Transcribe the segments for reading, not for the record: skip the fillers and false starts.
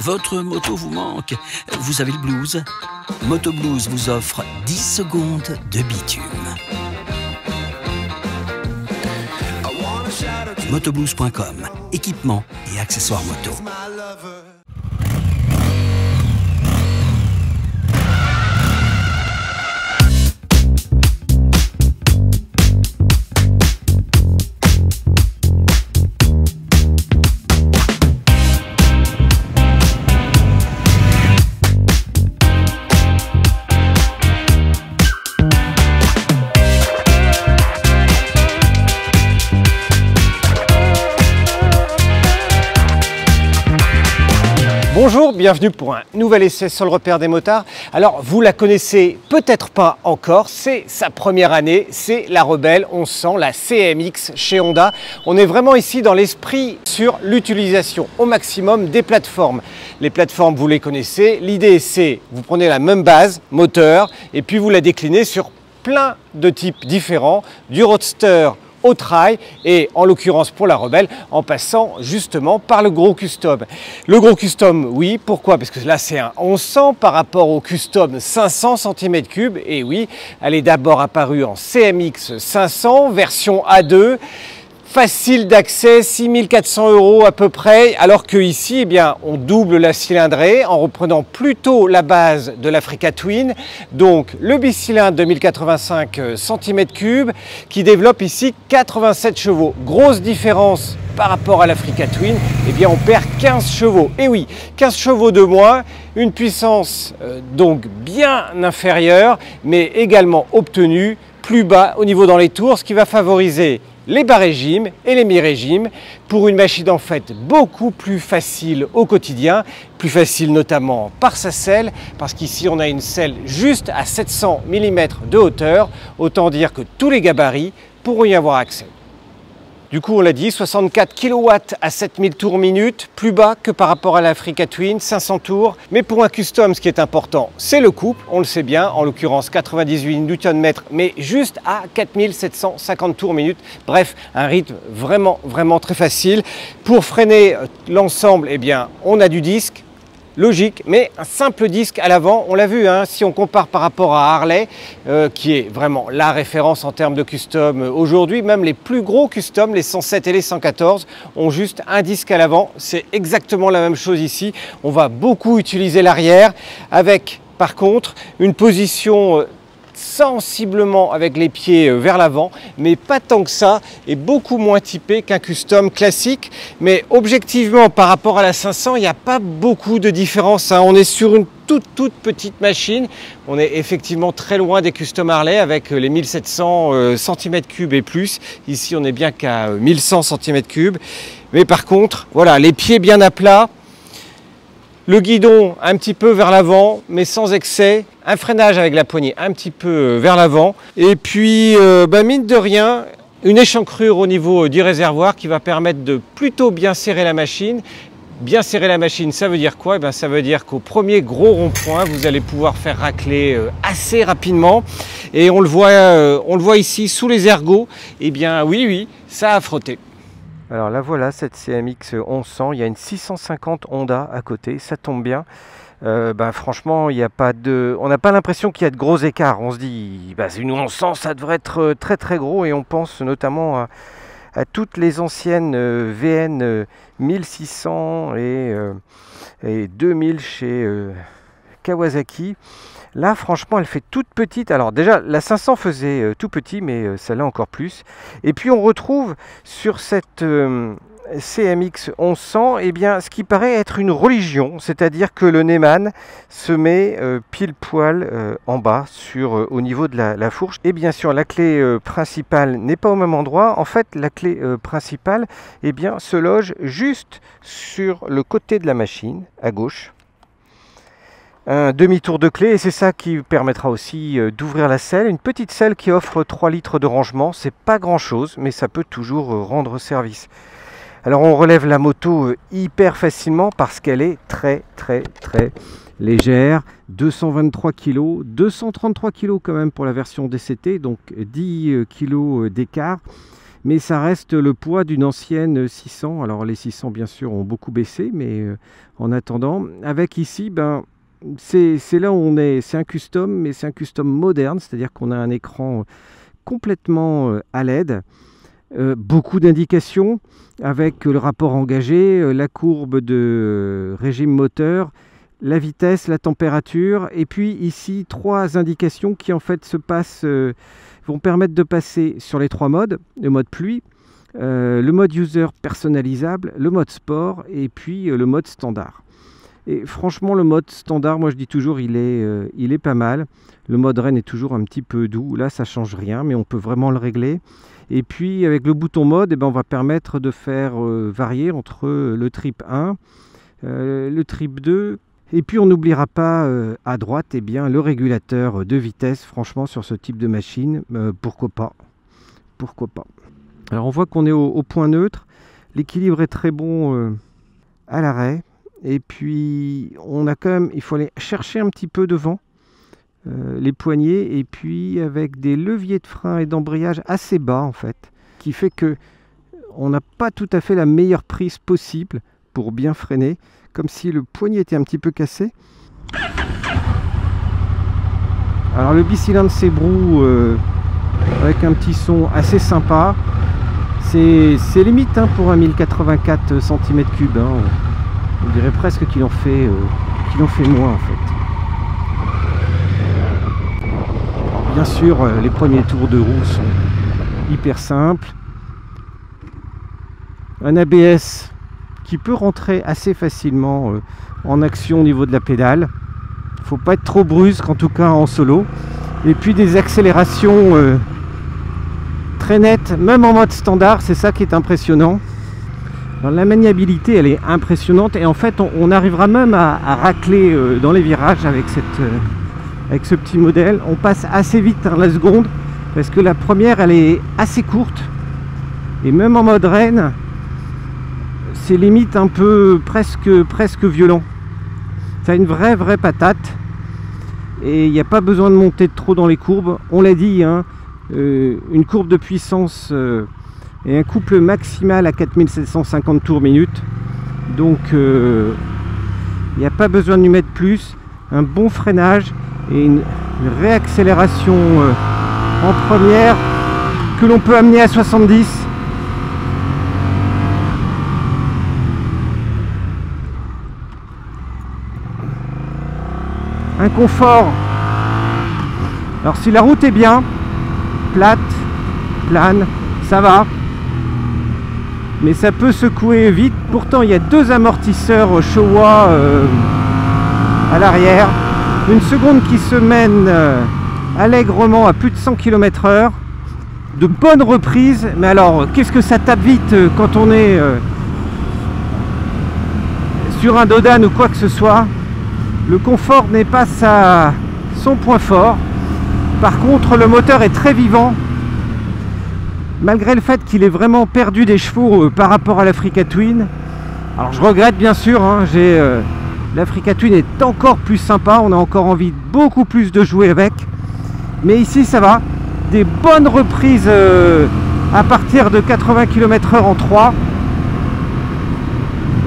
Votre moto vous manque, vous avez le blues. Moto Blues vous offre 10 secondes de bitume. Motoblues.com, équipement et accessoires moto. Bonjour, bienvenue pour un nouvel essai sur le repère des motards. Alors vous la connaissez peut-être pas encore, c'est sa première année, c'est la Rebelle 1100, la CMX chez Honda. On est vraiment ici dans l'esprit sur l'utilisation au maximum des plateformes. Les plateformes vous les connaissez, l'idée c'est vous prenez la même base, moteur, et puis vous la déclinez sur plein de types différents, du roadster au trail et en l'occurrence pour la Rebelle en passant justement par le gros custom. Le gros custom, oui, pourquoi? Parce que là c'est un 1100 par rapport au custom 500 cm3 et oui, elle est d'abord apparue en CMX 500 version A2. Facile d'accès, 6 400 € à peu près, alors que ici, eh bien, on double la cylindrée en reprenant plutôt la base de l'Africa Twin, donc le bicylindre de 1085 cm3 qui développe ici 87 chevaux. Grosse différence par rapport à l'Africa Twin, eh bien, on perd 15 chevaux. Et oui, 15 chevaux de moins, une puissance donc bien inférieure, mais également obtenue plus bas au niveau dans les tours, ce qui va favoriser les bas régimes et les mi-régimes pour une machine en fait beaucoup plus facile au quotidien, plus facile notamment par sa selle, parce qu'ici on a une selle juste à 700 mm de hauteur, autant dire que tous les gabarits pourront y avoir accès. Du coup, on l'a dit, 64 kW à 7000 tours minute, plus bas que par rapport à l'Africa Twin, 500 tours. Mais pour un custom, ce qui est important, c'est le couple, on le sait bien, en l'occurrence 98 Nm, mais juste à 4750 tours minute. Bref, un rythme vraiment très facile. Pour freiner l'ensemble, eh bien, on a du disque. Logique, mais un simple disque à l'avant, on l'a vu, hein, si on compare par rapport à Harley, qui est vraiment la référence en termes de custom aujourd'hui, même les plus gros customs, les 107 et les 114, ont juste un disque à l'avant. C'est exactement la même chose ici. On va beaucoup utiliser l'arrière, avec par contre une position sensiblement avec les pieds vers l'avant, mais pas tant que ça, et beaucoup moins typé qu'un custom classique. Mais objectivement, par rapport à la 500, il n'y a pas beaucoup de différence, hein. On est sur une toute petite machine. On est effectivement très loin des custom Harley avec les 1700 cm3 et plus. Ici, on est bien qu'à 1100 cm3. Mais par contre, voilà, les pieds bien à plat. Le guidon un petit peu vers l'avant, mais sans excès. Un freinage avec la poignée un petit peu vers l'avant. Et puis, mine de rien, une échancrure au niveau du réservoir qui va permettre de plutôt bien serrer la machine. Bien serrer la machine, ça veut dire quoi? Eh bien, ça veut dire qu'au premier gros rond-point, vous allez pouvoir faire racler assez rapidement. Et on le voit ici sous les ergots. Eh bien, oui, ça a frotté. Alors là voilà cette CMX 1100, il y a une 650 Honda à côté, ça tombe bien. Franchement, il y a pas de, on n'a pas l'impression qu'il y a de gros écarts. On se dit, une 1100, ça devrait être très gros, et on pense notamment à toutes les anciennes VN 1600 et 2000 chez Kawasaki. Là, franchement, elle fait toute petite. Alors déjà, la 500 faisait tout petit, mais celle-là encore plus. Et puis, on retrouve sur cette CMX 1100, eh bien, ce qui paraît être une religion. C'est-à-dire que le Neyman se met pile poil en bas, au niveau de la fourche. Et bien sûr, la clé principale n'est pas au même endroit. En fait, la clé principale, eh bien, se loge juste sur le côté de la machine, à gauche. Un demi-tour de clé, et c'est ça qui permettra aussi d'ouvrir la selle. Une petite selle qui offre 3 litres de rangement, c'est pas grand chose, mais ça peut toujours rendre service. Alors on relève la moto hyper facilement parce qu'elle est très légère, 223 kg, 233 kg quand même pour la version DCT, donc 10 kg d'écart. mais ça reste le poids d'une ancienne 600. Alors les 600 bien sûr ont beaucoup baissé, mais en attendant, avec ici, c'est là où on est, c'est un custom, mais c'est un custom moderne, c'est-à-dire qu'on a un écran complètement à LED, beaucoup d'indications avec le rapport engagé, la courbe de régime moteur, la vitesse, la température, et puis ici 3 indications qui en fait vont permettre de passer sur les 3 modes, le mode pluie, le mode user personnalisable, le mode sport et puis le mode standard. Et franchement, le mode standard, moi je dis toujours, il est pas mal. Le mode Rennes est toujours un petit peu doux. Là, ça change rien, mais on peut vraiment le régler. Et puis, avec le bouton mode, on va permettre de faire varier entre le trip 1, le trip 2. Et puis, on n'oubliera pas à droite, le régulateur de vitesse. Franchement, sur ce type de machine, pourquoi pas. Pourquoi pas. Alors, on voit qu'on est au point neutre. L'équilibre est très bon à l'arrêt. Et puis on a quand même, il faut aller chercher un petit peu devant les poignées, et puis avec des leviers de frein et d'embrayage assez bas en fait, qui fait que on n'a pas tout à fait la meilleure prise possible pour bien freiner, comme si le poignet était un petit peu cassé. Alors le bicylindre Cebrou avec un petit son assez sympa, c'est limite pour un 1084 cm3. On dirait presque qu'il en fait moins en fait. Bien sûr, les premiers tours de roue sont hyper simples. Un ABS qui peut rentrer assez facilement en action au niveau de la pédale. Il ne faut pas être trop brusque, en tout cas en solo. Et puis des accélérations très nettes, même en mode standard, c'est ça qui est impressionnant. Alors, la maniabilité elle est impressionnante, et en fait on arrivera même à racler dans les virages avec ce petit modèle. On passe assez vite la seconde, parce que la première elle est assez courte, et même en mode Rennes c'est limite un peu presque violent. Ça a une vraie patate, et il n'y a pas besoin de monter trop dans les courbes. On l'a dit, une courbe de puissance et un couple maximal à 4750 tours minute, donc il n'y a pas besoin de lui mettre plus. Un bon freinage et une réaccélération en première que l'on peut amener à 70. Un confort. Alors si la route est bien plate, plane, ça va, mais ça peut secouer vite. Pourtant il y a 2 amortisseurs Showa à l'arrière, une seconde qui se mène allègrement à plus de 100 km/h, de bonnes reprises. Mais alors qu'est-ce que ça tape vite quand on est sur un dodan ou quoi que ce soit. Le confort n'est pas son point fort. Par contre le moteur est très vivant, malgré le fait qu'il ait vraiment perdu des chevaux par rapport à l'Africa Twin. Alors je regrette bien sûr, l'Africa Twin est encore plus sympa, on a encore envie beaucoup plus de jouer avec. Mais ici ça va, des bonnes reprises à partir de 80 km/h en 3.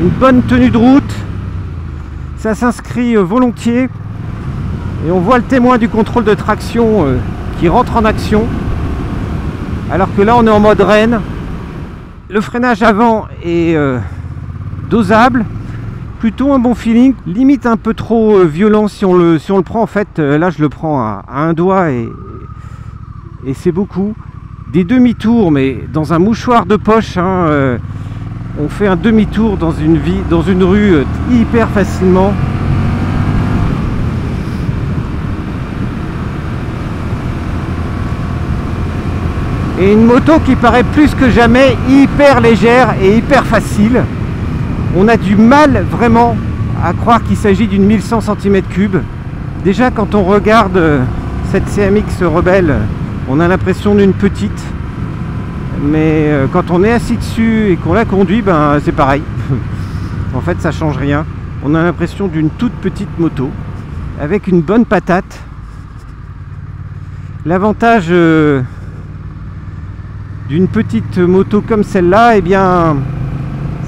Une bonne tenue de route, ça s'inscrit volontiers. Et on voit le témoin du contrôle de traction qui rentre en action. Alors que là on est en mode Rennes. Le freinage avant est dosable, plutôt un bon feeling, limite un peu trop violent si on le prend. En fait là je le prends à un doigt et c'est beaucoup. Des demi-tours, mais dans un mouchoir de poche, on fait un demi-tour dans une rue hyper facilement. Et une moto qui paraît plus que jamais hyper légère et hyper facile. On a du mal vraiment à croire qu'il s'agit d'une 1100 cm3. Déjà quand on regarde cette CMX Rebelle, on a l'impression d'une petite. Mais quand on est assis dessus et qu'on la conduit, c'est pareil. En fait ça change rien. On a l'impression d'une toute petite moto avec une bonne patate. L'avantage d'une petite moto comme celle-là, eh bien,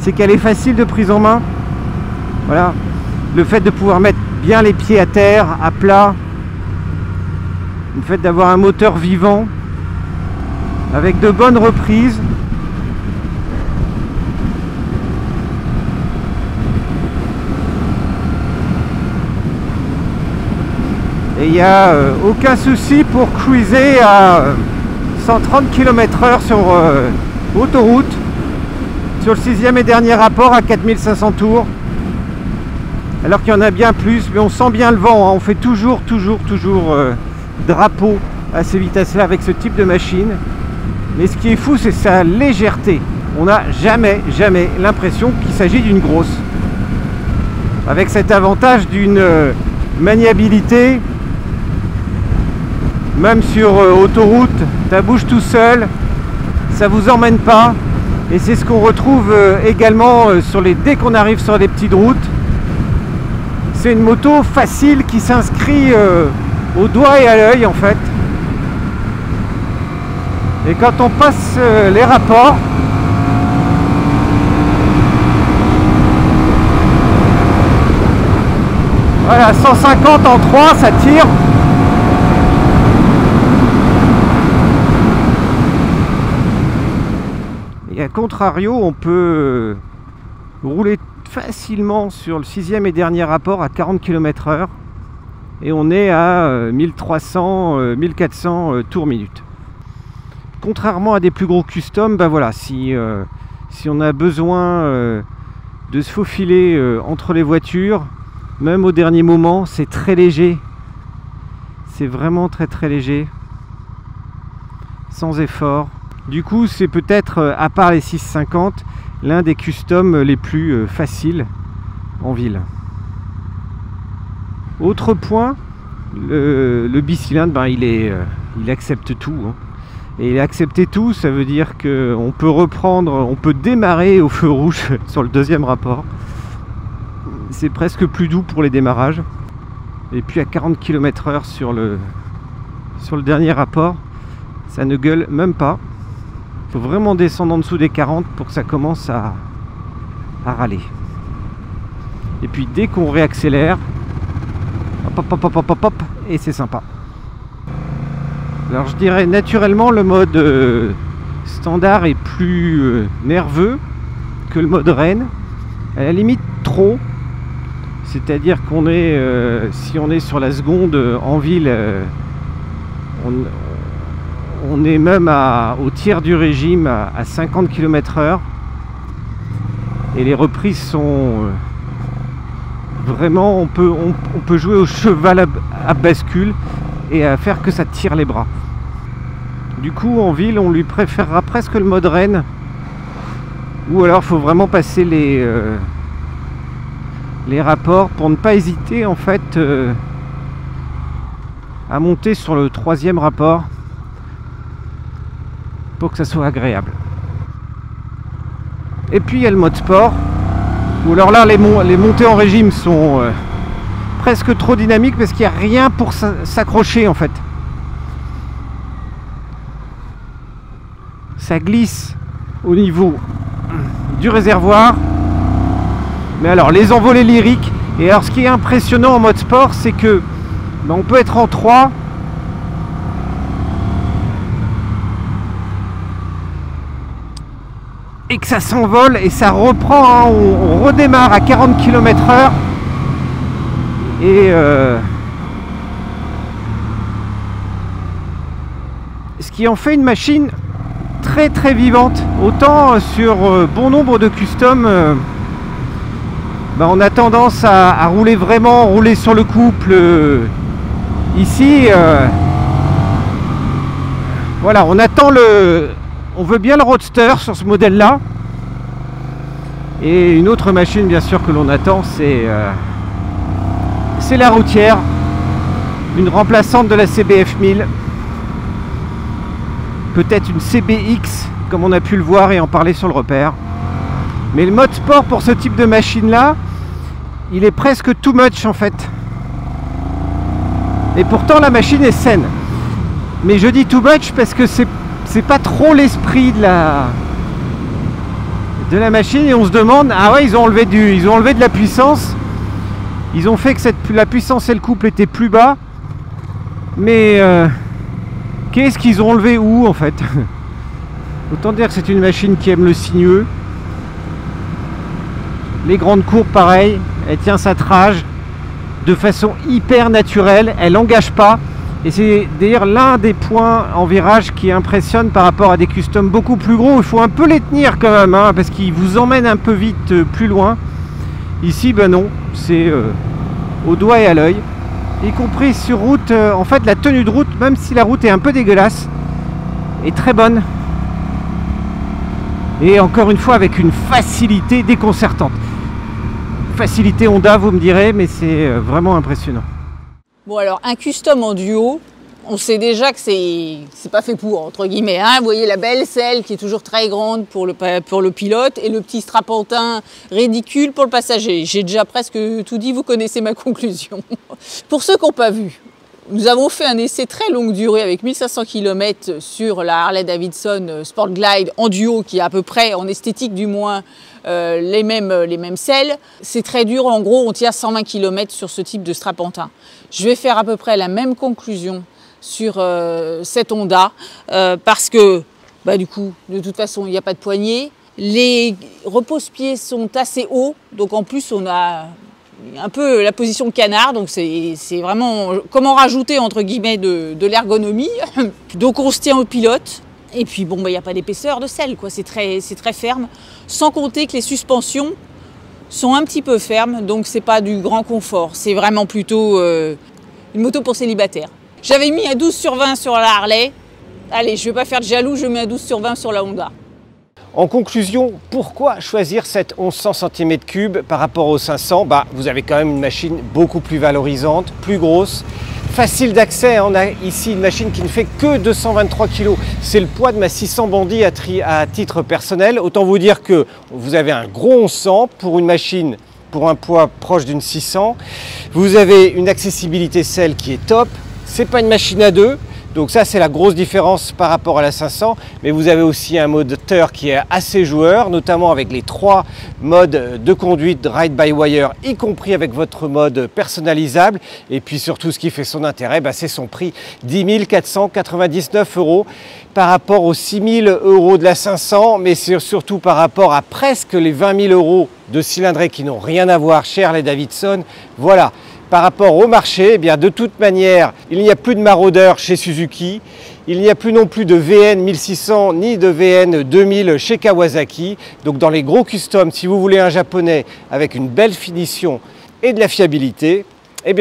c'est qu'elle est facile de prise en main. Voilà, le fait de pouvoir mettre bien les pieds à terre, à plat, le fait d'avoir un moteur vivant, avec de bonnes reprises. Et il n'y a aucun souci pour cruiser à 130 km/h sur autoroute, sur le 6e et dernier rapport à 4500 tours, alors qu'il y en a bien plus, mais on sent bien le vent, hein. On fait toujours drapeau à ces vitesses-là avec ce type de machine. Mais ce qui est fou, c'est sa légèreté. On n'a jamais l'impression qu'il s'agit d'une grosse. Avec cet avantage d'une maniabilité. Même sur autoroute, ça bouge tout seul, ça vous emmène pas. Et c'est ce qu'on retrouve également dès qu'on arrive sur les petites routes. C'est une moto facile qui s'inscrit au doigt et à l'œil en fait. Et quand on passe les rapports, voilà, 150 en 3, ça tire. Et à contrario, on peut rouler facilement sur le 6e et dernier rapport à 40 km/h et on est à 1300-1400 tours minute. Contrairement à des plus gros custom, ben voilà, si on a besoin de se faufiler entre les voitures, même au dernier moment, c'est très léger. C'est vraiment très léger, sans effort. Du coup, c'est peut-être, à part les 650, l'un des customs les plus faciles en ville. Autre point, le bicylindre, ben, il accepte tout. Hein. Et accepter tout, ça veut dire qu'on peut on peut démarrer au feu rouge sur le deuxième rapport. C'est presque plus doux pour les démarrages. Et puis à 40 km/h sur le dernier rapport, ça ne gueule même pas. Il faut vraiment descendre en dessous des 40 pour que ça commence à râler. Et puis dès qu'on réaccélère, hop, et c'est sympa. Alors je dirais naturellement le mode standard est plus nerveux que le mode Rennes, à la limite trop. C'est-à-dire qu'on est, si on est sur la seconde en ville, on est même au tiers du régime à 50 km/h. Et les reprises sont vraiment, on peut jouer au cheval à bascule et à faire que ça tire les bras. Du coup en ville on lui préférera presque le mode Rennes, ou alors il faut vraiment passer les rapports pour ne pas hésiter en fait à monter sur le troisième rapport pour que ça soit agréable. Et puis il y a le mode sport, où alors là les montées en régime sont presque trop dynamiques parce qu'il n'y a rien pour s'accrocher en fait. Ça glisse au niveau du réservoir. Mais alors les envolées lyriques, et alors ce qui est impressionnant en mode sport, c'est que on peut être en 3 et que ça s'envole et ça reprend, hein, on redémarre à 40 km/h et ce qui en fait une machine très vivante. Autant sur bon nombre de customs on a tendance à rouler sur le couple. Ici voilà, on veut bien le roadster sur ce modèle là. Et une autre machine bien sûr que l'on attend, c'est la routière, une remplaçante de la CBF 1000, peut-être une CBX comme on a pu le voir et en parler sur le repère. Mais le mode sport pour ce type de machine là, il est presque too much en fait. Et pourtant la machine est saine. Mais je dis too much parce que c'est c'est pas trop l'esprit de la machine, et on se demande, ah ouais, ils ont enlevé de la puissance, ils ont fait que la puissance et le couple étaient plus bas, mais qu'est-ce qu'ils ont enlevé où en fait? Autant dire que c'est une machine qui aime le sinueux. Les grandes courbes pareil, elle tient sa trage de façon hyper naturelle, elle n'engage pas. Et c'est d'ailleurs l'un des points en virage qui impressionne par rapport à des customs beaucoup plus gros. Il faut un peu les tenir quand même, hein, parce qu'ils vous emmènent un peu vite plus loin. Ici, ben non, c'est au doigt et à l'œil. Y compris sur route, en fait la tenue de route, même si la route est un peu dégueulasse, est très bonne. Et encore une fois avec une facilité déconcertante. Facilité Honda, vous me direz, mais c'est vraiment impressionnant. Bon alors, un custom en duo, on sait déjà que c'est pas fait pour, entre guillemets. Hein. Vous voyez la belle selle qui est toujours très grande pour le pilote et le petit strapontin ridicule pour le passager. J'ai déjà presque tout dit, vous connaissez ma conclusion. Pour ceux qui n'ont pas vu, nous avons fait un essai très longue durée avec 1500 km sur la Harley-Davidson Sport Glide en duo qui a à peu près, en esthétique du moins, les mêmes selles. C'est très dur, en gros on tient 120 km sur ce type de strapontin. Je vais faire à peu près la même conclusion sur cette Honda parce que du coup de toute façon il n'y a pas de poignée. Les repose-pieds sont assez hauts, donc en plus on a un peu la position canard, donc c'est vraiment comment rajouter entre guillemets de l'ergonomie. Donc on se tient au pilote. Et puis bon, il n'y a pas d'épaisseur de selle, quoi. C'est très ferme. Sans compter que les suspensions sont un petit peu fermes, donc c'est pas du grand confort. C'est vraiment plutôt une moto pour célibataire. J'avais mis un 12/20 sur la Harley. Allez, je vais pas faire de jaloux, je mets un 12/20 sur la Honda. En conclusion, pourquoi choisir cette 1100 cm3 par rapport au 500? Vous avez quand même une machine beaucoup plus valorisante, plus grosse. Facile d'accès, on a ici une machine qui ne fait que 223 kg. C'est le poids de ma 600 Bandit à titre personnel. Autant vous dire que vous avez un gros 1100 pour une machine, pour un poids proche d'une 600. Vous avez une accessibilité selle qui est top. C'est pas une machine à deux. Donc ça, c'est la grosse différence par rapport à la 500. Mais vous avez aussi un moteur qui est assez joueur, notamment avec les 3 modes de conduite ride-by-wire, y compris avec votre mode personnalisable. Et puis surtout, ce qui fait son intérêt, c'est son prix, 10 499 € par rapport aux 6 000 € de la 500. Mais c'est surtout par rapport à presque les 20 000 € de cylindrée qui n'ont rien à voir chez Harley-Davidson. Voilà. Par rapport au marché, de toute manière, il n'y a plus de maraudeurs chez Suzuki, il n'y a plus non plus de VN 1600 ni de VN 2000 chez Kawasaki. Donc dans les gros customs, si vous voulez un japonais avec une belle finition et de la fiabilité,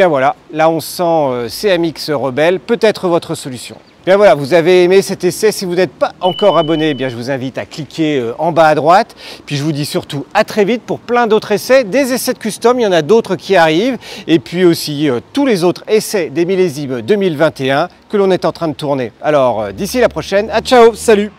voilà, la 1100 CMX Rebelle peut être votre solution. Voilà, vous avez aimé cet essai. Si vous n'êtes pas encore abonné, je vous invite à cliquer en bas à droite. Puis je vous dis surtout à très vite pour plein d'autres essais. Des essais de custom, il y en a d'autres qui arrivent. Et puis aussi tous les autres essais des millésimes 2021 que l'on est en train de tourner. Alors d'ici la prochaine, ciao, salut!